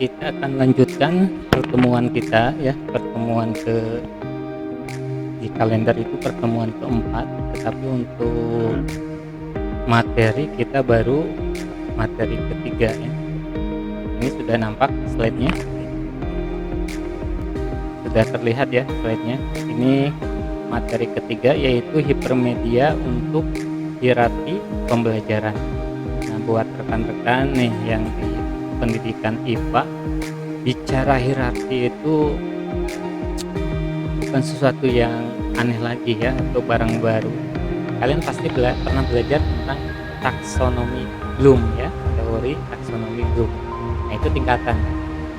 Kita akan lanjutkan pertemuan kita ya, pertemuan di kalender itu pertemuan keempat, tetapi untuk materi kita baru materi ketiga ya. Ini sudah nampak slide-nya, sudah terlihat ya slide-nya. Ini materi ketiga yaitu hipermedia untuk hierarki pembelajaran. Nah, buat rekan-rekan nih yang di pendidikan IPA, bicara hierarki itu bukan sesuatu yang aneh lagi ya, atau barang baru. Kalian pasti pernah belajar tentang taksonomi Bloom ya, teori taksonomi Bloom. Nah, itu tingkatan.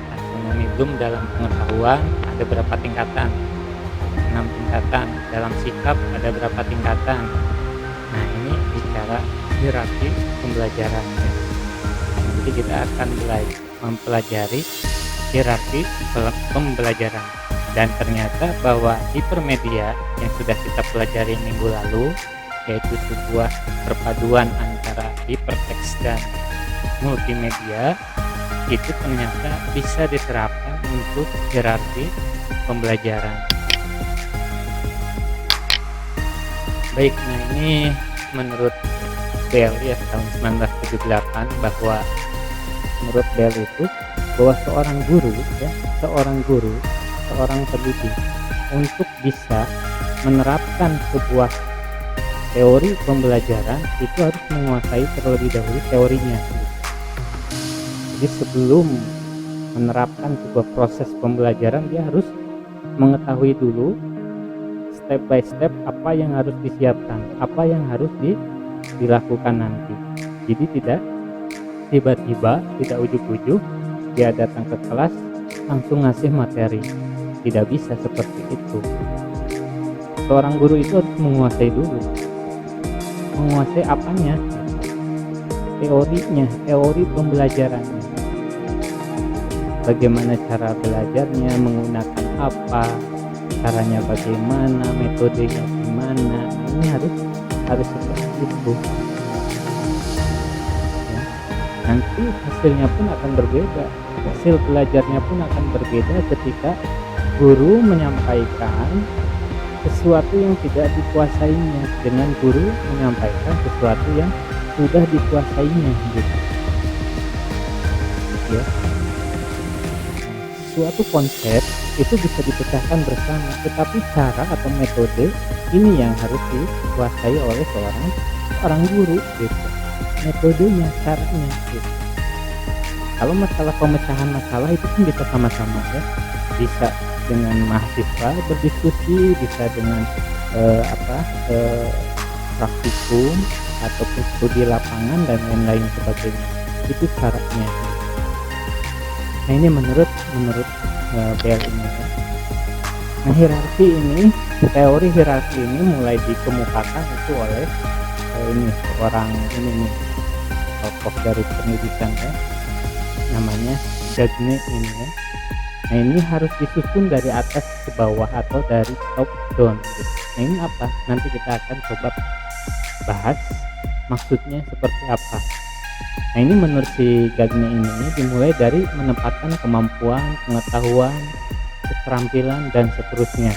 Taksonomi Bloom dalam pengetahuan ada berapa tingkatan? 6 tingkatan. Dalam sikap ada berapa tingkatan? Nah, ini bicara hierarki pembelajaran ya. Jadi kita akan mempelajari hierarki pembelajaran, dan ternyata bahwa hipermedia yang sudah kita pelajari minggu lalu, yaitu sebuah perpaduan antara hiperteks dan multimedia, itu ternyata bisa diterapkan untuk hierarki pembelajaran. Baik, nah ini menurut Bell ya tahun 1978, bahwa menurut Bell itu bahwa seorang pendidik untuk bisa menerapkan sebuah teori pembelajaran itu harus menguasai terlebih dahulu teorinya. Jadi sebelum menerapkan sebuah proses pembelajaran, dia harus mengetahui dulu step by step apa yang harus disiapkan, apa yang harus dilakukan nanti. Jadi tidak tiba-tiba, tidak ujuk-ujuk dia datang ke kelas langsung ngasih materi. Tidak bisa seperti itu. Seorang guru itu harus menguasai dulu. Menguasai apanya? Teorinya, teori pembelajarannya. Bagaimana cara belajarnya, menggunakan apa, caranya bagaimana, metodenya gimana. Ini harus seperti itu. Ya. Nanti hasilnya pun akan berbeda. Hasil belajarnya pun akan berbeda ketika guru menyampaikan sesuatu yang tidak dikuasainya dengan guru menyampaikan sesuatu yang sudah dikuasainya gitu. Ya. Suatu konsep itu bisa dipecahkan bersama, tetapi cara atau metode ini yang harus dikuasai oleh seorang guru gitu. Metodenya, caranya gitu. Kalau masalah pemecahan masalah itu kan bisa sama-sama ya, bisa dengan mahasiswa berdiskusi, bisa dengan praktikum ataupun studi lapangan dan lain-lain sebagainya. Itu caranya. Nah, ini menurut Bell ini ya. Nah, hierarki ini, teori hierarki ini mulai dikemukakan itu oleh seorang tokoh dari pendidikan ya, namanya Gagne ini ya. Nah, ini harus disusun dari atas ke bawah atau dari top down gitu. Nah, ini apa? Nanti kita akan coba bahas maksudnya seperti apa. Nah, ini menurut si Gagne ini dimulai dari menempatkan kemampuan, pengetahuan, keterampilan dan seterusnya.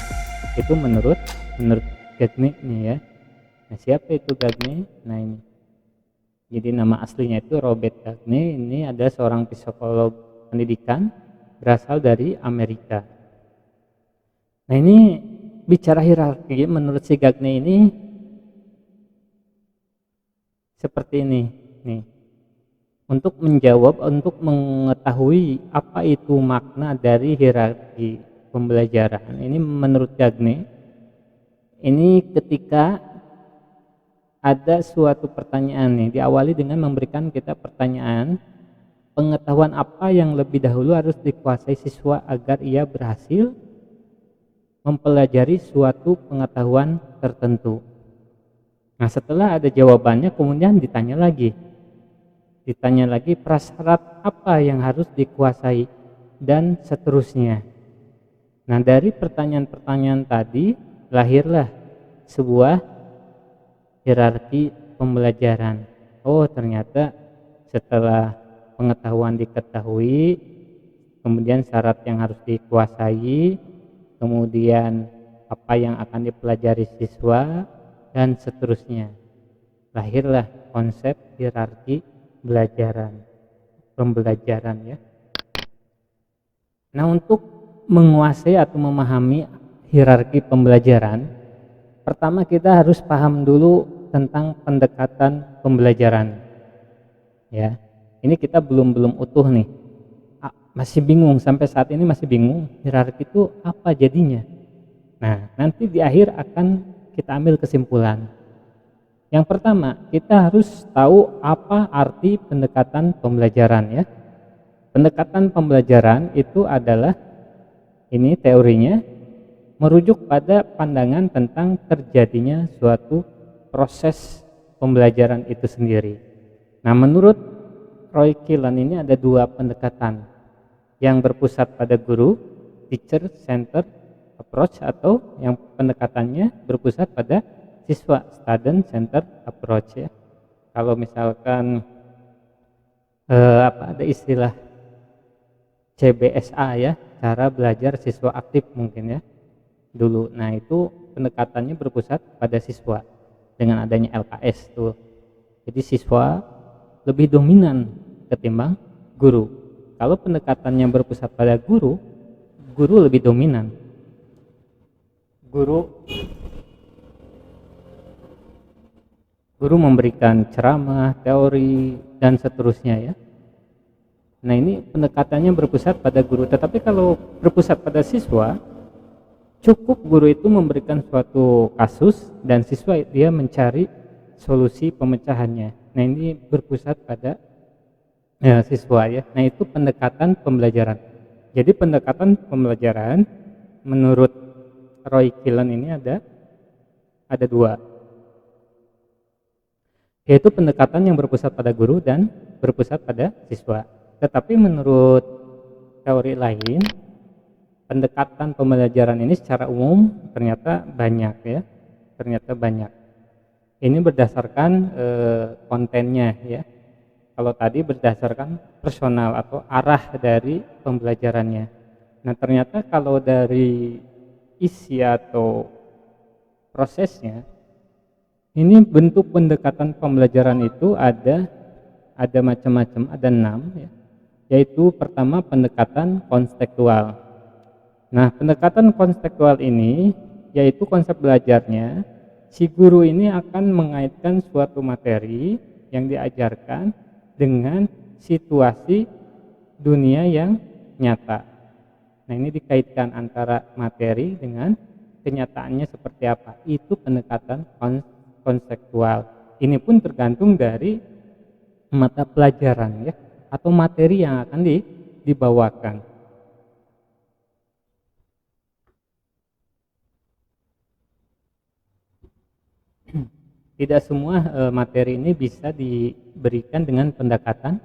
Itu menurut Gagne nih ya. Nah, siapa itu Gagne? Nah, ini. Jadi nama aslinya itu Robert Gagne. Ini ada seorang psikolog pendidikan berasal dari Amerika. Nah, ini bicara hierarki menurut si Gagne ini seperti ini nih. Untuk mengetahui apa itu makna dari hierarki pembelajaran, ini menurut Gagne ini ketika ada suatu pertanyaan nih, diawali dengan memberikan kita pertanyaan, pengetahuan apa yang lebih dahulu harus dikuasai siswa agar ia berhasil mempelajari suatu pengetahuan tertentu. Nah, setelah ada jawabannya kemudian ditanya lagi prasyarat apa yang harus dikuasai dan seterusnya. Nah, dari pertanyaan-pertanyaan tadi lahirlah sebuah hierarki pembelajaran. Oh, ternyata setelah pengetahuan diketahui, kemudian syarat yang harus dikuasai, kemudian apa yang akan dipelajari siswa, dan seterusnya. Lahirlah konsep hierarki pembelajaran ya. Nah, untuk menguasai atau memahami hierarki pembelajaran, pertama kita harus paham dulu tentang pendekatan pembelajaran. Ya, ini kita belum utuh nih. Masih bingung, sampai saat ini masih bingung hierarki itu apa jadinya. Nah, nanti di akhir akan kita ambil kesimpulan. Yang pertama, kita harus tahu apa arti pendekatan pembelajaran ya. Pendekatan pembelajaran itu adalah, ini teorinya, merujuk pada pandangan tentang terjadinya suatu proses pembelajaran itu sendiri. Nah, menurut Roy Killen ini ada dua pendekatan yang berpusat pada guru, teacher centered approach, atau yang pendekatannya berpusat pada siswa, student centered approach ya. Kalau misalkan ada istilah CBSA ya, cara belajar siswa aktif mungkin ya dulu. Nah, itu pendekatannya berpusat pada siswa dengan adanya LKS tuh. Jadi siswa lebih dominan ketimbang guru. Kalau pendekatannya berpusat pada guru, guru lebih dominan. Guru memberikan ceramah, teori, dan seterusnya ya. Nah, ini pendekatannya berpusat pada guru. Tetapi kalau berpusat pada siswa, cukup guru itu memberikan suatu kasus dan siswa dia mencari solusi pemecahannya. Nah, ini berpusat pada siswa ya. Nah, itu pendekatan pembelajaran. Jadi pendekatan pembelajaran menurut Roy Killen ini ada dua, yaitu pendekatan yang berpusat pada guru dan berpusat pada siswa. Tetapi menurut teori lain, pendekatan pembelajaran ini secara umum ternyata banyak ya, Ini berdasarkan kontennya ya. Kalau tadi berdasarkan personal atau arah dari pembelajarannya. Nah, ternyata kalau dari isi atau prosesnya, ini bentuk pendekatan pembelajaran itu ada macam-macam, ada 6 ya. Yaitu pertama pendekatan konstekstual. Nah, pendekatan konstekstual ini yaitu konsep belajarnya, si guru ini akan mengaitkan suatu materi yang diajarkan dengan situasi dunia yang nyata. Nah, ini dikaitkan antara materi dengan kenyataannya seperti apa. Itu pendekatan konstekstual. Ini pun tergantung dari mata pelajaran ya, atau materi yang akan dibawakan. Tidak semua materi ini bisa diberikan dengan pendekatan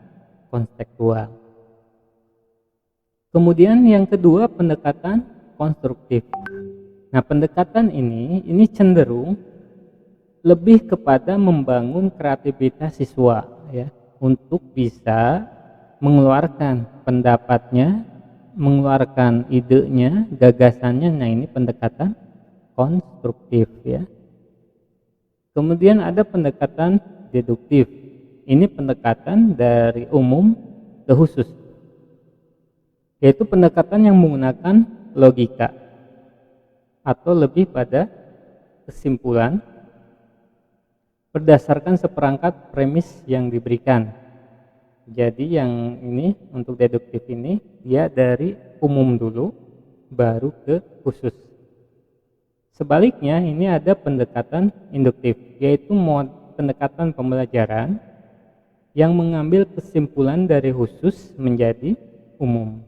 konstekstual. Kemudian yang kedua, pendekatan konstruktif. Nah, pendekatan ini cenderung lebih kepada membangun kreativitas siswa ya, untuk bisa mengeluarkan pendapatnya, mengeluarkan idenya, gagasannya. Nah, ini pendekatan konstruktif ya. Kemudian ada pendekatan deduktif. Ini pendekatan dari umum ke khusus, yaitu pendekatan yang menggunakan logika atau lebih pada kesimpulan berdasarkan seperangkat premis yang diberikan. Jadi yang ini untuk deduktif ini dia dari umum dulu baru ke khusus. Sebaliknya ini ada pendekatan induktif, yaitu pendekatan pembelajaran yang mengambil kesimpulan dari khusus menjadi umum.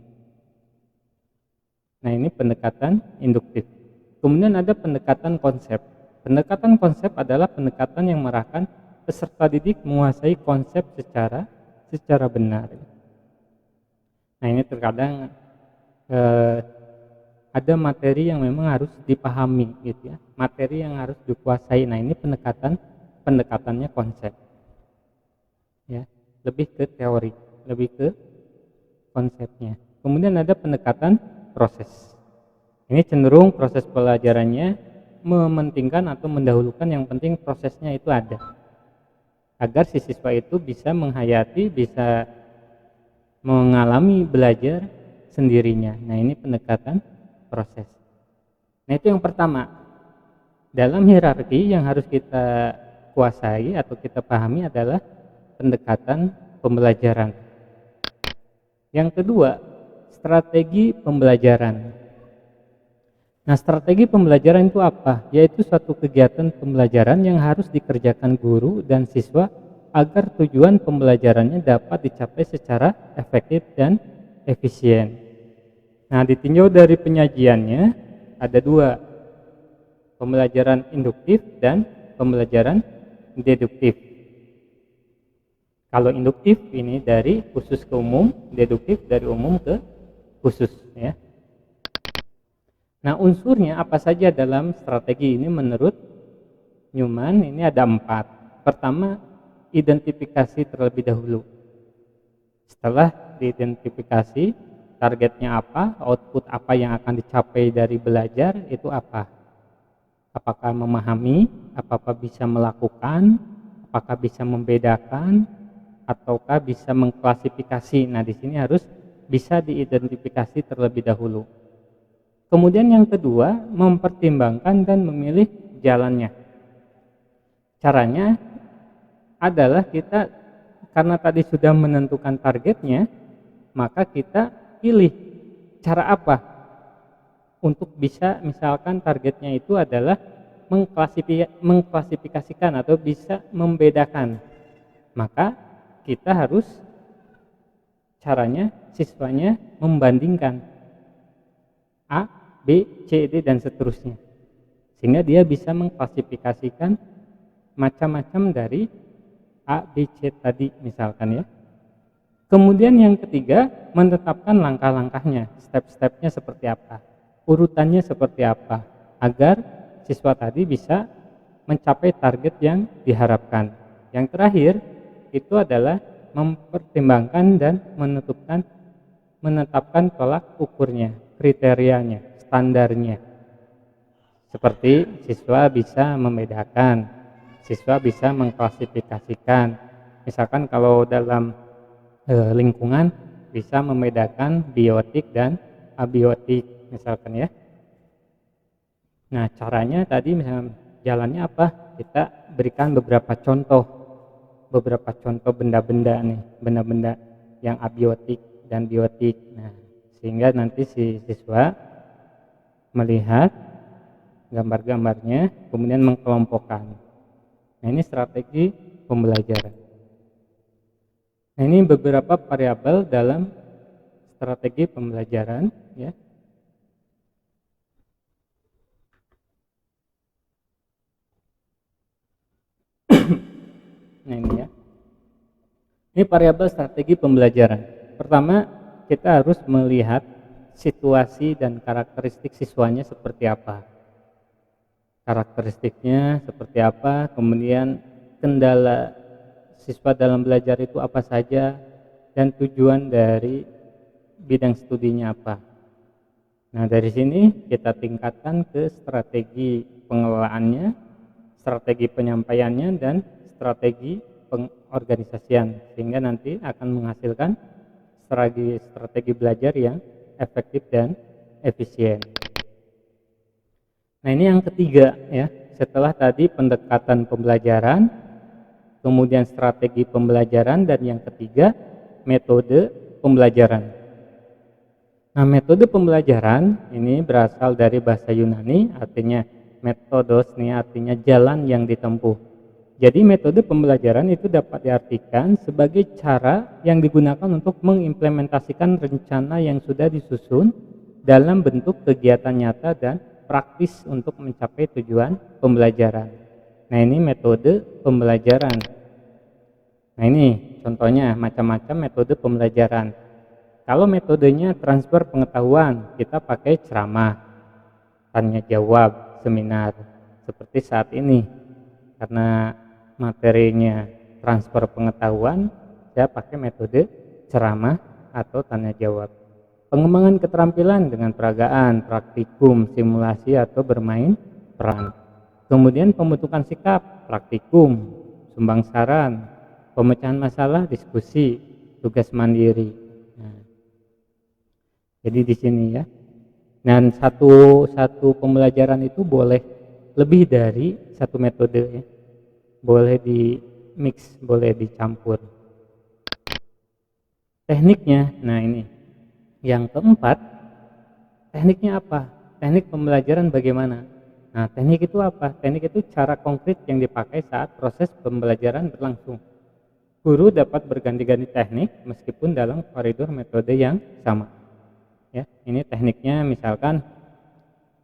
Nah, ini pendekatan induktif. Kemudian ada pendekatan konsep. Pendekatan konsep adalah pendekatan yang mengarahkan peserta didik menguasai konsep secara benar. Nah, ini terkadang ada materi yang memang harus dipahami gitu ya, materi yang harus dikuasai. Nah, ini pendekatannya konsep ya, lebih ke teori, lebih ke konsepnya. Kemudian ada pendekatan proses. Ini cenderung proses pelajarannya mementingkan atau mendahulukan yang penting prosesnya itu ada, agar si siswa itu bisa menghayati, bisa mengalami belajar sendirinya. Nah, ini pendekatan proses. Nah, itu yang pertama. Dalam hierarki yang harus kita kuasai atau kita pahami adalah pendekatan pembelajaran. Yang kedua, strategi pembelajaran. Nah, strategi pembelajaran itu apa? Yaitu suatu kegiatan pembelajaran yang harus dikerjakan guru dan siswa agar tujuan pembelajarannya dapat dicapai secara efektif dan efisien. Nah, ditinjau dari penyajiannya ada dua, pembelajaran induktif dan pembelajaran deduktif. Kalau induktif ini dari khusus ke umum, deduktif dari umum ke khusus, ya. Nah, unsurnya apa saja dalam strategi ini menurut Newman? Ini ada 4. Pertama, identifikasi terlebih dahulu. Setelah diidentifikasi, targetnya apa, output apa yang akan dicapai dari belajar itu apa. Apakah memahami, apakah bisa melakukan, apakah bisa membedakan, ataukah bisa mengklasifikasi. Nah, di sini harus bisa diidentifikasi terlebih dahulu. Kemudian yang kedua, mempertimbangkan dan memilih jalannya. Caranya adalah kita, karena tadi sudah menentukan targetnya, maka kita pilih cara apa untuk bisa, misalkan targetnya itu adalah mengklasifikasikan atau bisa membedakan. Maka kita harus, caranya siswanya membandingkan A, B, C, D, dan seterusnya. Sehingga dia bisa mengklasifikasikan macam-macam dari A, B, C tadi misalkan, ya. Kemudian yang ketiga, menetapkan langkah-langkahnya, step-stepnya seperti apa, urutannya seperti apa, agar siswa tadi bisa mencapai target yang diharapkan. Yang terakhir, itu adalah mempertimbangkan dan menetapkan tolak ukurnya, kriterianya, standarnya. Seperti siswa bisa membedakan, siswa bisa mengklasifikasikan. Misalkan kalau dalam lingkungan bisa membedakan biotik dan abiotik misalkan, ya. Nah, caranya tadi misalnya jalannya apa? Kita berikan beberapa contoh benda-benda nih, benda-benda yang abiotik dan biotik. Nah, sehingga nanti si siswa melihat gambar-gambarnya, kemudian mengkelompokkan. Nah, ini strategi pembelajaran. Nah, ini beberapa variabel dalam strategi pembelajaran, ya. Nah, ini, ya. Ini variabel strategi pembelajaran. Pertama, kita harus melihat situasi dan karakteristik siswanya seperti apa. Karakteristiknya seperti apa, kemudian kendala siswa dalam belajar itu apa saja, dan tujuan dari bidang studinya apa. Nah, dari sini kita tingkatkan ke strategi pengelolaannya, strategi penyampaiannya, dan strategi pengorganisasian, sehingga nanti akan menghasilkan strategi belajar yang efektif dan efisien. Nah, ini yang ketiga, ya. Setelah tadi pendekatan pembelajaran, kemudian strategi pembelajaran, dan yang ketiga metode pembelajaran. Nah, metode pembelajaran ini berasal dari bahasa Yunani, artinya metodos, nih artinya jalan yang ditempuh. Jadi metode pembelajaran itu dapat diartikan sebagai cara yang digunakan untuk mengimplementasikan rencana yang sudah disusun dalam bentuk kegiatan nyata dan praktis untuk mencapai tujuan pembelajaran. Nah, ini metode pembelajaran. Nah, ini contohnya macam-macam metode pembelajaran. Kalau metodenya transfer pengetahuan, kita pakai ceramah, tanya jawab, seminar, seperti saat ini. Karena materinya transfer pengetahuan, saya pakai metode ceramah atau tanya jawab. Pengembangan keterampilan dengan peragaan, praktikum, simulasi atau bermain peran. Kemudian pembentukan sikap, praktikum, sumbang saran, pemecahan masalah, diskusi, tugas mandiri. Nah, jadi di sini ya. Dan satu pembelajaran itu boleh lebih dari satu metode ya. Boleh di mix, boleh dicampur. Tekniknya, nah ini. Yang keempat, tekniknya apa? Teknik pembelajaran bagaimana? Nah, teknik itu apa? Teknik itu cara konkret yang dipakai saat proses pembelajaran berlangsung. Guru dapat berganti-ganti teknik meskipun dalam koridor metode yang sama. Ya, ini tekniknya misalkan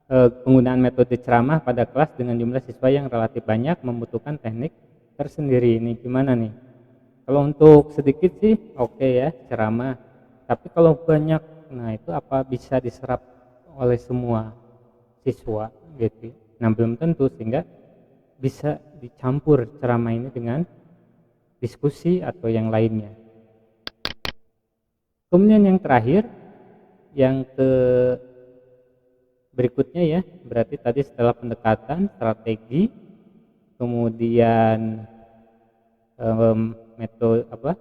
penggunaan metode ceramah pada kelas dengan jumlah siswa yang relatif banyak membutuhkan teknik tersendiri. Ini gimana nih? Kalau untuk sedikit sih oke ya, ceramah. Tapi kalau banyak, nah itu apa bisa diserap oleh semua siswa gitu. Nah, belum tentu, sehingga bisa dicampur ceramah ini dengan diskusi atau yang lainnya. Kemudian yang terakhir, yang berikutnya ya, berarti tadi setelah pendekatan, strategi, kemudian metode apa?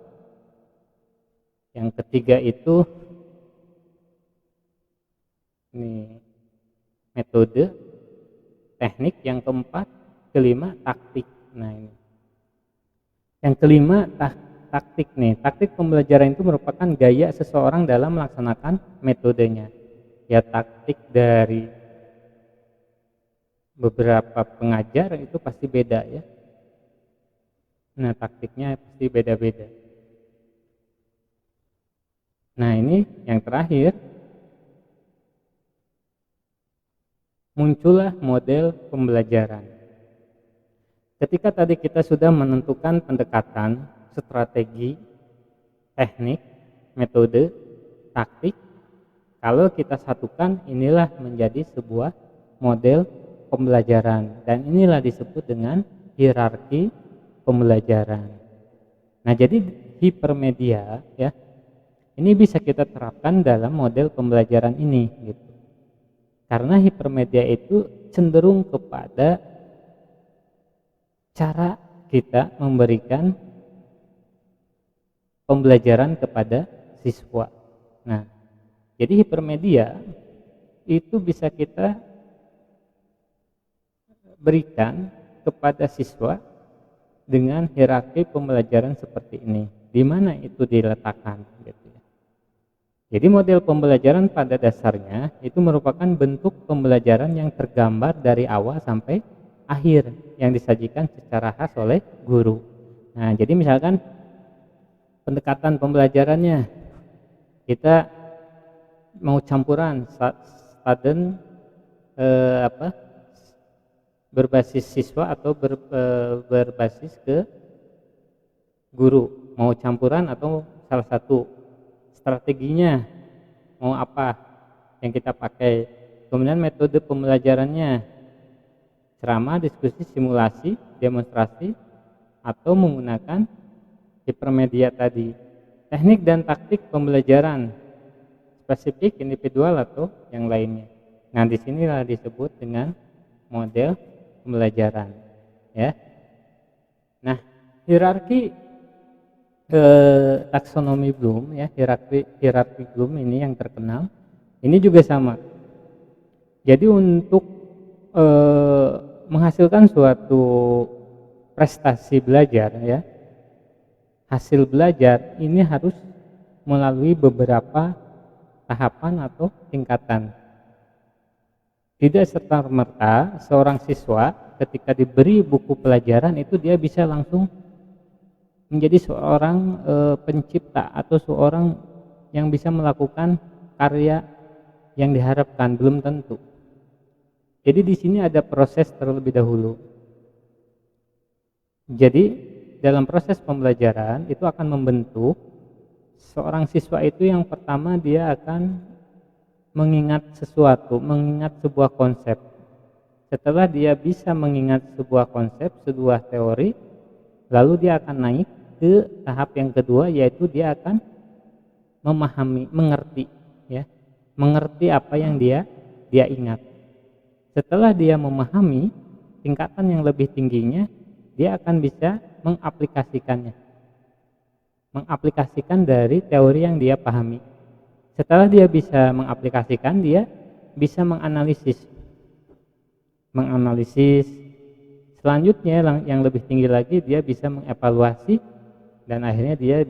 Yang ketiga itu ini metode, teknik, yang keempat, kelima taktik. Nah, ini. Yang kelima taktik nih. Taktik pembelajaran itu merupakan gaya seseorang dalam melaksanakan metodenya. Ya, taktik dari beberapa pengajar itu pasti beda ya. Nah, taktiknya pasti beda-beda. Nah, ini yang terakhir, muncullah model pembelajaran. Ketika tadi kita sudah menentukan pendekatan, strategi, teknik, metode, taktik, kalau kita satukan, inilah menjadi sebuah model pembelajaran, dan inilah disebut dengan hierarki pembelajaran. Nah, jadi hipermedia ya, ini bisa kita terapkan dalam model pembelajaran ini gitu. Karena hipermedia itu cenderung kepada cara kita memberikan pembelajaran kepada siswa. Nah, jadi hipermedia itu bisa kita berikan kepada siswa dengan hierarki pembelajaran seperti ini. Di mana itu diletakkan gitu ya. Jadi model pembelajaran pada dasarnya itu merupakan bentuk pembelajaran yang tergambar dari awal sampai akhir yang disajikan secara khas oleh guru. Nah, jadi misalkan pendekatan pembelajarannya kita mau campuran student berbasis siswa atau berbasis ke guru, mau campuran atau salah satu. Strateginya mau apa yang kita pakai, kemudian metode pembelajarannya ceramah, diskusi, simulasi, demonstrasi, atau menggunakan hipermedia tadi. Teknik dan taktik pembelajaran spesifik, individual, atau yang lainnya. Nah, disinilah disebut dengan model pembelajaran ya. Nah, hierarki taksonomi Bloom ya, hierarki Bloom ini yang terkenal. Ini juga sama. Jadi untuk menghasilkan suatu prestasi belajar ya, hasil belajar ini harus melalui beberapa tahapan atau tingkatan. Tidak serta-merta seorang siswa ketika diberi buku pelajaran itu dia bisa langsung menjadi seorang pencipta atau seorang yang bisa melakukan karya yang diharapkan, belum tentu. Jadi di sini ada proses terlebih dahulu. Jadi dalam proses pembelajaran itu akan membentuk seorang siswa itu, yang pertama dia akan mengingat sesuatu, mengingat sebuah konsep. Setelah dia bisa mengingat sebuah konsep, sebuah teori, lalu dia akan naik ke tahap yang kedua, yaitu dia akan memahami, mengerti ya. mengerti apa yang dia ingat. Setelah dia memahami tingkatan yang lebih tingginya, dia akan bisa mengaplikasikan dari teori yang dia pahami. Setelah dia bisa mengaplikasikan, dia bisa menganalisis. Selanjutnya yang lebih tinggi lagi, dia bisa mengevaluasi, dan akhirnya dia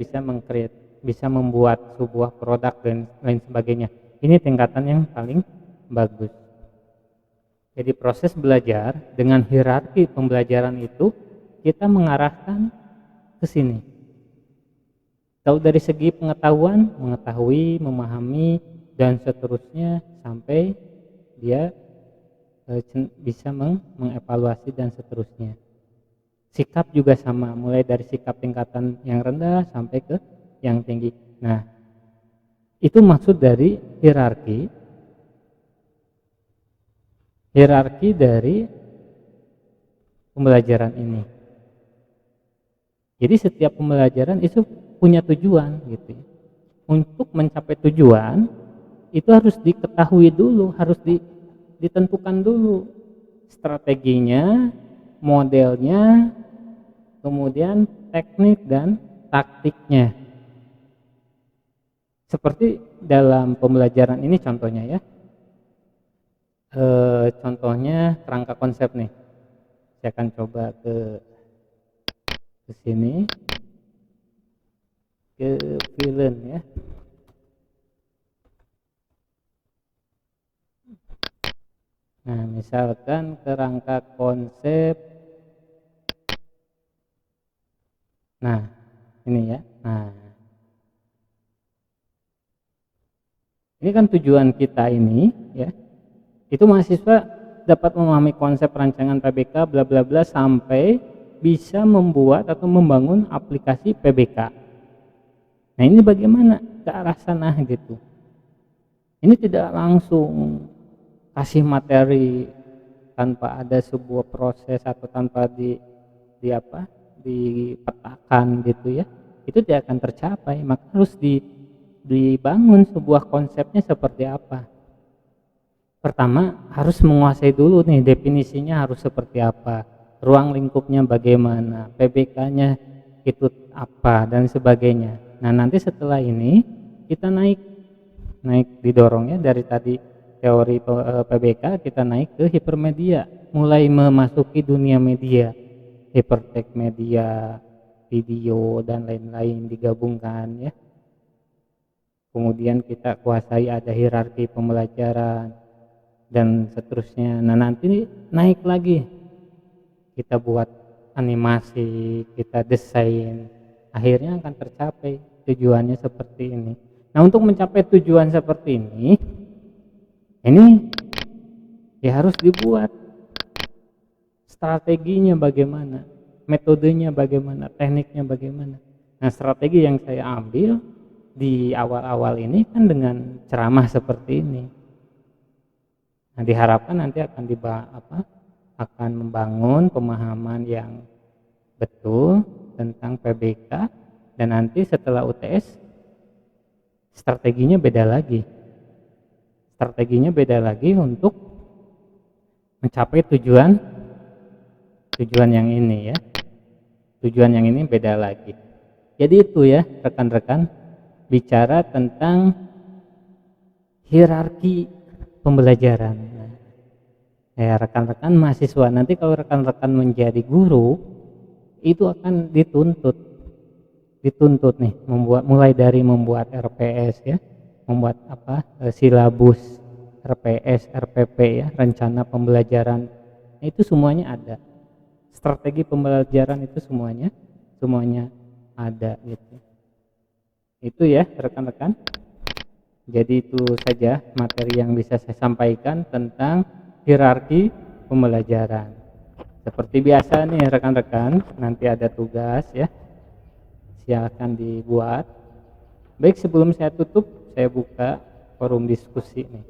bisa membuat sebuah produk dan lain sebagainya. Ini tingkatan yang paling bagus. Jadi proses belajar dengan hierarki pembelajaran itu kita mengarahkan ke sini. Tahu dari segi pengetahuan, mengetahui, memahami, dan seterusnya sampai dia bisa mengevaluasi dan seterusnya. Sikap juga sama, mulai dari sikap tingkatan yang rendah sampai ke yang tinggi. Nah, itu maksud dari hierarki dari pembelajaran ini. Jadi setiap pembelajaran itu punya tujuan gitu. Untuk mencapai tujuan itu harus diketahui dulu, harus ditentukan dulu strateginya, modelnya, kemudian teknik dan taktiknya. Seperti dalam pembelajaran ini contohnya ya. Contohnya kerangka konsep nih. Saya akan coba ke sini, ke villain ya. Nah, misalkan kerangka konsep. Nah, ini ya. Nah, ini kan tujuan kita ini ya. Itu mahasiswa dapat memahami konsep rancangan PBK bla bla bla sampai bisa membuat atau membangun aplikasi PBK. Nah, ini bagaimana ke arah sana gitu. Ini tidak langsung kasih materi tanpa ada sebuah proses atau tanpa dipetakan gitu ya. Itu tidak akan tercapai, maka harus dibangun sebuah konsepnya seperti apa. Pertama harus menguasai dulu nih definisinya harus seperti apa, ruang lingkupnya bagaimana, PBK-nya itu apa dan sebagainya. Nah, nanti setelah ini kita naik didorongnya dari tadi teori PBK, kita naik ke hipermedia, mulai memasuki dunia media, hypertext media, video dan lain-lain digabungkan ya. Kemudian kita kuasai ada hierarki pembelajaran dan seterusnya. Nah, nanti naik lagi, kita buat animasi, kita desain, akhirnya akan tercapai tujuannya seperti ini. Nah, untuk mencapai tujuan seperti ini ya harus dibuat strateginya bagaimana, metodenya bagaimana, tekniknya bagaimana. Nah, strategi yang saya ambil di awal-awal ini kan dengan ceramah seperti ini. Nah, diharapkan nanti akan membangun pemahaman yang betul tentang PBK, dan nanti setelah UTS strateginya beda lagi untuk mencapai tujuan yang ini ya. Tujuan yang ini beda lagi. Jadi itu ya rekan-rekan, bicara tentang hierarki pembelajaran. Ya, rekan-rekan mahasiswa nanti kalau rekan-rekan menjadi guru itu akan dituntut nih mulai dari membuat RPS ya, membuat silabus RPS, RPP ya, rencana pembelajaran. Nah, itu semuanya ada. Strategi pembelajaran itu semuanya ada gitu. Itu ya rekan-rekan. Jadi itu saja materi yang bisa saya sampaikan tentang hierarki pembelajaran. Seperti biasa nih rekan-rekan, nanti ada tugas ya, silakan dibuat. Baik, sebelum saya tutup, saya buka forum diskusi nih.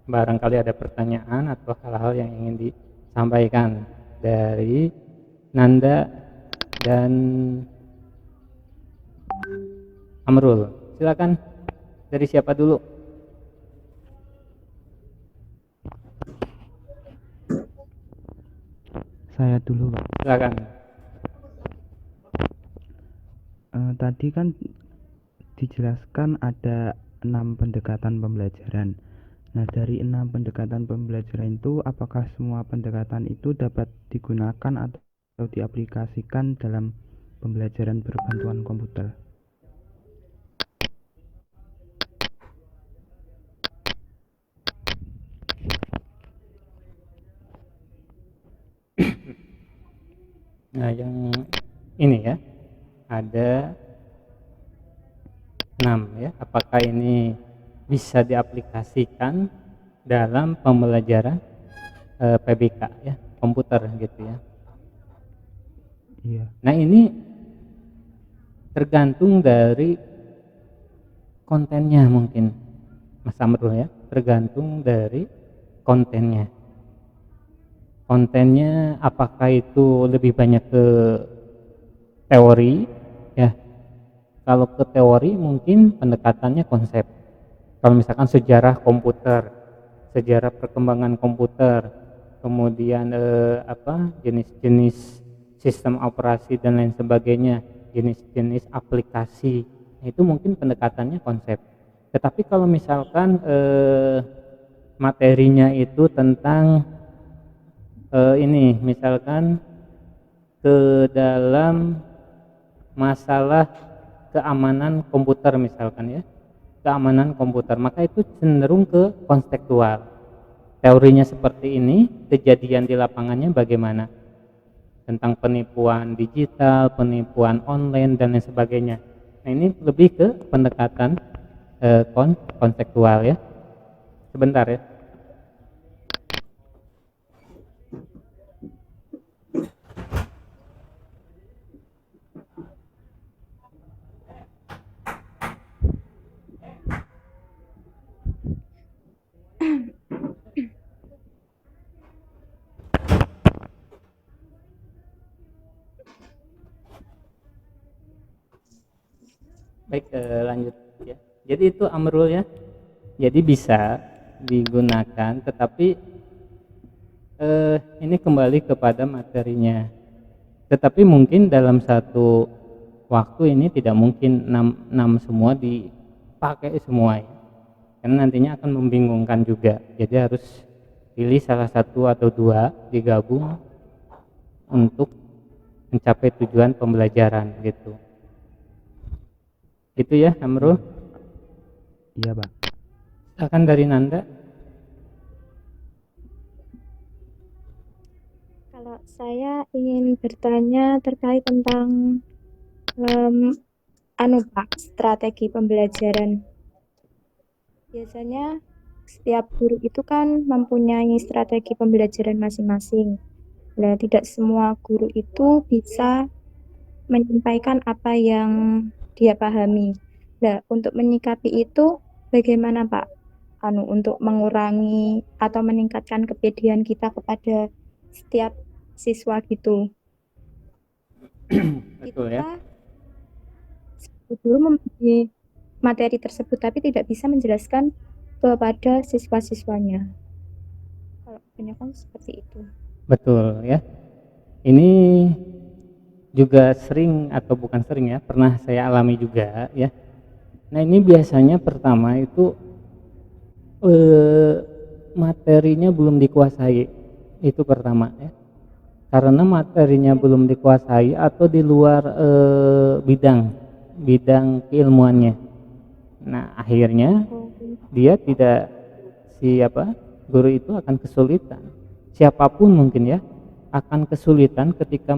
Barangkali ada pertanyaan atau hal-hal yang ingin disampaikan dari Nanda dan Amrul. Silakan Dari siapa dulu? Saya dulu, Pak. Silakan. Tadi kan dijelaskan ada 6 pendekatan pembelajaran. Nah, dari 6 pendekatan pembelajaran itu, apakah semua pendekatan itu dapat digunakan atau diaplikasikan dalam pembelajaran berbantuan komputer? Nah, yang ini ya, ada 6 ya. Apakah ini bisa diaplikasikan dalam pembelajaran PBK ya, komputer gitu ya. Iya. Nah, ini tergantung dari kontennya mungkin, Mas Amrul ya, tergantung dari kontennya. Kontennya apakah itu lebih banyak ke teori ya. Kalau ke teori mungkin pendekatannya konsep. Kalau misalkan sejarah komputer, sejarah perkembangan komputer, kemudian jenis-jenis sistem operasi dan lain sebagainya, jenis-jenis aplikasi, itu mungkin pendekatannya konsep. Tetapi kalau misalkan materinya itu tentang ini misalkan ke dalam masalah keamanan komputer misalkan ya, keamanan komputer, maka itu cenderung ke konseptual. Teorinya seperti ini, kejadian di lapangannya bagaimana, tentang penipuan digital, penipuan online dan lain sebagainya. Nah, ini lebih ke pendekatan konseptual ya. Sebentar ya. Baik, lanjut ya. Jadi itu Amrul ya. Jadi bisa digunakan, tetapi ini kembali kepada materinya. Tetapi mungkin dalam satu waktu ini tidak mungkin 6 semua dipakai semua ya. Karena nantinya akan membingungkan juga. Jadi harus pilih salah satu atau 2 digabung untuk mencapai tujuan pembelajaran gitu. Gitu ya, Amrul? Iya, Pak. Akan dari Nanda. Kalau saya ingin bertanya terkait tentang Pak, strategi pembelajaran. Biasanya setiap guru itu kan mempunyai strategi pembelajaran masing-masing. Nah, tidak semua guru itu bisa menyampaikan apa yang dia pahami. Nah, untuk menyikapi itu bagaimana Pak? Untuk mengurangi atau meningkatkan kepedean kita kepada setiap siswa gitu. Betul ya. Kita guru memberi materi tersebut tapi tidak bisa menjelaskan kepada siswa-siswanya. Kalau kebanyakan seperti itu. Betul ya. Ini juga sering atau bukan sering ya, pernah saya alami juga ya. Nah, ini biasanya pertama itu materinya belum dikuasai. Itu pertama ya. Karena materinya belum dikuasai atau di luar bidang keilmuannya. Nah, akhirnya dia tidak guru itu akan kesulitan. Siapapun mungkin ya akan kesulitan ketika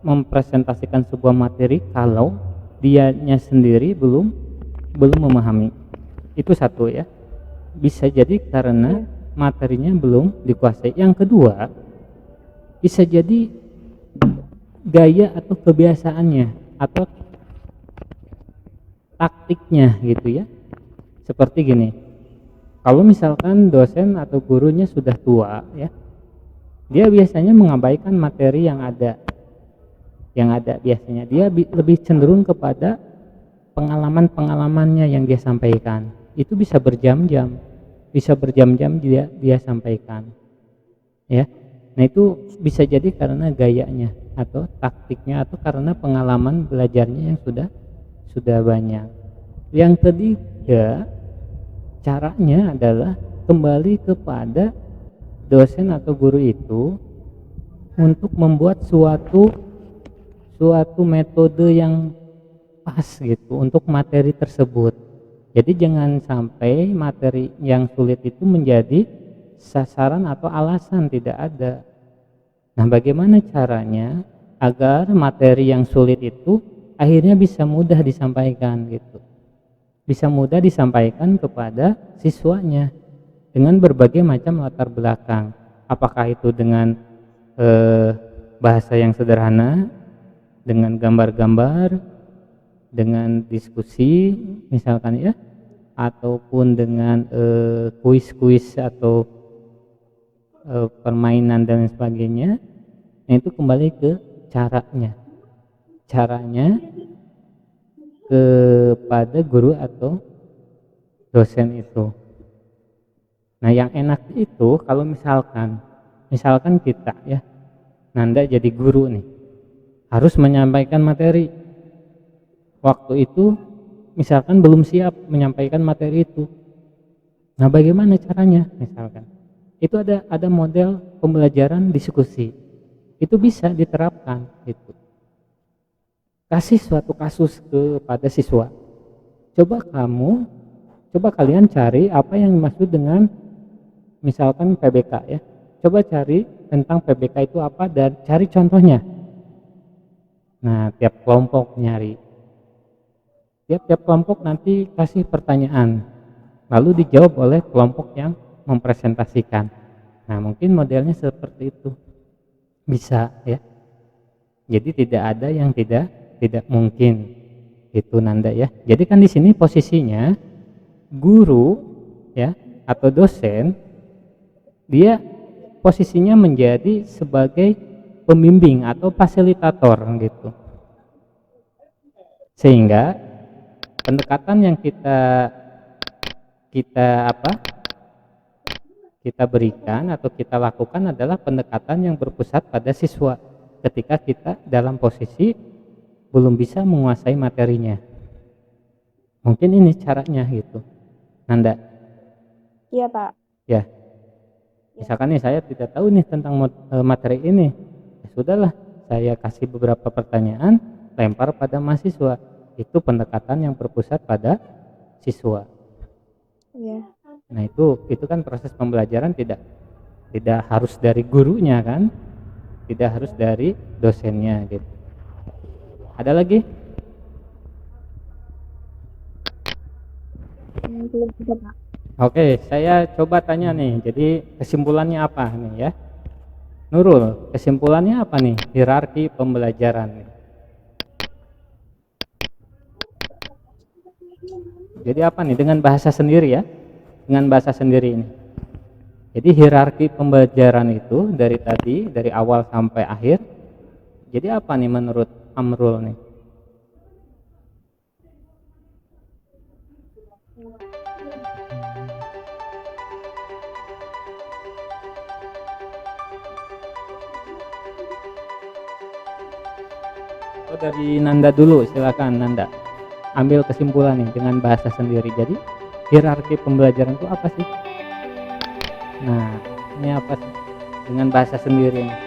mempresentasikan sebuah materi kalau dianya sendiri belum memahami. Itu satu ya. Bisa jadi karena materinya belum dikuasai. Yang kedua, bisa jadi gaya atau kebiasaannya atau taktiknya gitu ya. Seperti gini, kalau misalkan dosen atau gurunya sudah tua ya, dia biasanya mengabaikan materi yang ada biasanya. Dia lebih cenderung kepada pengalaman-pengalamannya yang dia sampaikan. Itu bisa berjam-jam dia sampaikan, ya. Nah itu bisa jadi karena gayanya atau taktiknya atau karena pengalaman belajarnya yang sudah banyak. Yang ketiga, caranya adalah kembali kepada dosen atau guru itu untuk membuat suatu metode yang pas gitu untuk materi tersebut. Jadi jangan sampai materi yang sulit itu menjadi sasaran atau alasan, tidak ada. Nah, bagaimana caranya agar materi yang sulit itu akhirnya bisa mudah disampaikan gitu. Bisa mudah disampaikan kepada siswanya dengan berbagai macam latar belakang. Apakah itu dengan bahasa yang sederhana, dengan gambar-gambar, dengan diskusi misalkan ya, ataupun dengan kuis-kuis atau permainan dan sebagainya. Nah, itu kembali ke caranya kepada guru atau dosen itu. Nah, yang enak itu kalau misalkan kita ya, Nanda jadi guru nih, harus menyampaikan materi. Waktu itu misalkan belum siap menyampaikan materi itu. Nah, bagaimana caranya? Misalkan itu ada model pembelajaran diskusi. Itu bisa diterapkan gitu. Kasih suatu kasus kepada siswa. Coba kalian cari apa yang dimaksud dengan misalkan PBK ya. Coba cari tentang PBK itu apa dan cari contohnya. Nah, tiap kelompok nyari. Tiap kelompok nanti kasih pertanyaan, lalu dijawab oleh kelompok yang mempresentasikan. Nah, mungkin modelnya seperti itu bisa ya. Jadi tidak ada yang tidak mungkin itu Nanda ya. Jadi kan di sini posisinya guru ya atau dosen, dia posisinya menjadi sebagai pembimbing atau fasilitator gitu. Sehingga pendekatan yang kita berikan atau kita lakukan adalah pendekatan yang berpusat pada siswa ketika kita dalam posisi belum bisa menguasai materinya. Mungkin ini caranya gitu, Nanda. Iya, Pak. Ya. Misalkan nih saya tidak tahu nih tentang materi ini, ya sudahlah, saya kasih beberapa pertanyaan, lempar pada mahasiswa. Itu pendekatan yang berpusat pada siswa. Iya. Nah, itu kan proses pembelajaran tidak harus dari gurunya kan, tidak harus dari dosennya gitu. Ada lagi? Belum ada, Pak. Oke, saya coba tanya nih. Jadi kesimpulannya apa nih ya? Nurul, kesimpulannya apa nih? Hierarki pembelajaran nih. Jadi apa nih dengan bahasa sendiri ya? Dengan bahasa sendiri ini. Jadi hierarki pembelajaran itu dari awal sampai akhir. Jadi apa nih menurut Amrul nih? Oh, dari Nanda dulu, silakan Nanda. Ambil kesimpulan nih dengan bahasa sendiri. Jadi hierarki pembelajaran itu apa sih? Nah, ini apa sih dengan bahasa sendiri nih?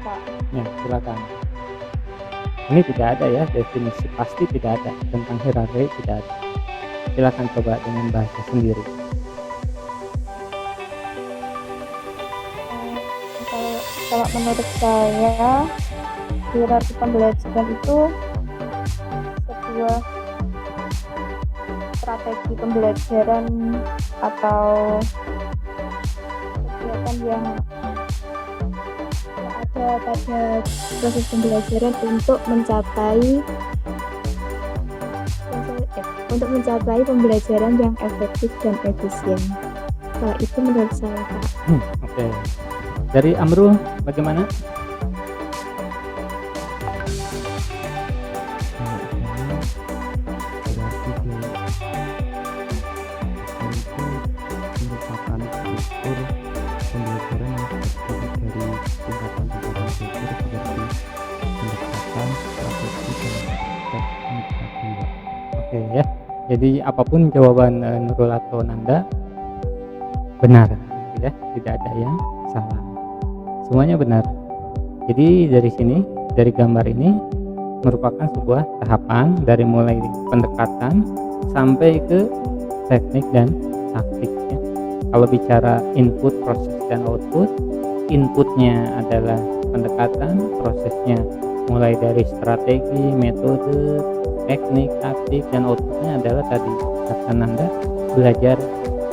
Pak. Ya, silakan. Ini tidak ada ya, definisi pasti tidak ada tentang hierarki, tidak ada. Silakan coba dengan bahasa sendiri. Kalau menurut saya, hierarki pembelajaran itu sebuah strategi pembelajaran atau kegiatan yang ada pada proses pembelajaran untuk mencapai untuk mencapai pembelajaran yang efektif dan efisien. Kalau itu menurut saya, Kak. Oke. Dari Amrul bagaimana? Oke ya. Jadi apapun jawaban Nurul atau Nanda benar, ya, tidak ada yang salah. Semuanya benar. Jadi dari sini, dari gambar ini merupakan sebuah tahapan dari mulai pendekatan sampai ke teknik dan taktik ya. Kalau bicara input, proses dan output, inputnya adalah pendekatan, prosesnya mulai dari strategi, metode, teknik, taktik, dan outputnya adalah tadi kata Nanda, belajar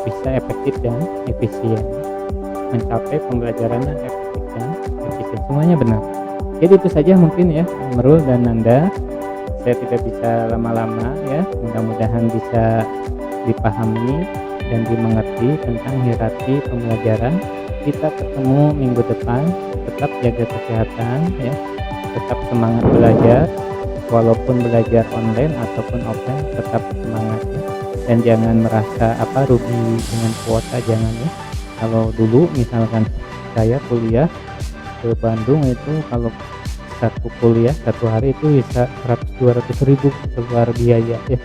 bisa efektif dan efisien, mencapai pembelajaran yang efektif dan efisien. Semuanya benar. Jadi itu saja mungkin ya Amrul dan Nanda. Saya tidak bisa lama-lama ya, mudah-mudahan bisa dipahami dan dimengerti tentang hierarki pembelajaran. Kita ketemu minggu depan, tetap jaga kesehatan ya, tetap semangat belajar, walaupun belajar online ataupun offline tetap semangat ya. Dan jangan merasa rugi dengan kuota, jangan ya. Kalau dulu misalkan saya kuliah ke Bandung itu, kalau satu kuliah satu hari itu bisa 100-200 ribu keluar biaya ya.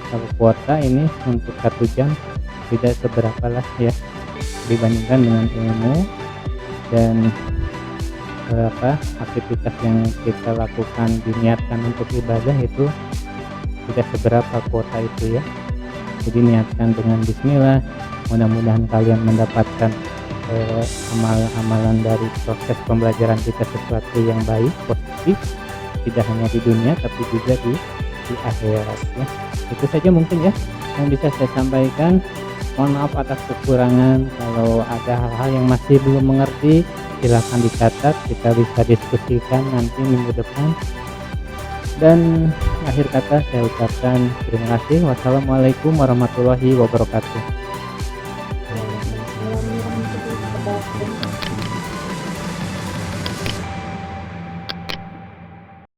Kalau kuota ini untuk 1 jam tidak seberapa lah ya dibandingkan dengan ilmu dan aktivitas yang kita lakukan diniatkan untuk ibadah itu tidak seberapa kuota itu ya. Jadi niatkan dengan bismillah, mudah-mudahan kalian mendapatkan amalan-amalan dari proses pembelajaran kita sesuatu yang baik, positif, tidak hanya di dunia tapi juga di akhirat ya. Itu saja mungkin ya yang bisa saya sampaikan. Mohon maaf atas kekurangan, kalau ada hal-hal yang masih belum mengerti silahkan dicatat, kita bisa diskusikan nanti minggu depan. Dan akhir kata saya ucapkan terima kasih. Wassalamualaikum warahmatullahi wabarakatuh.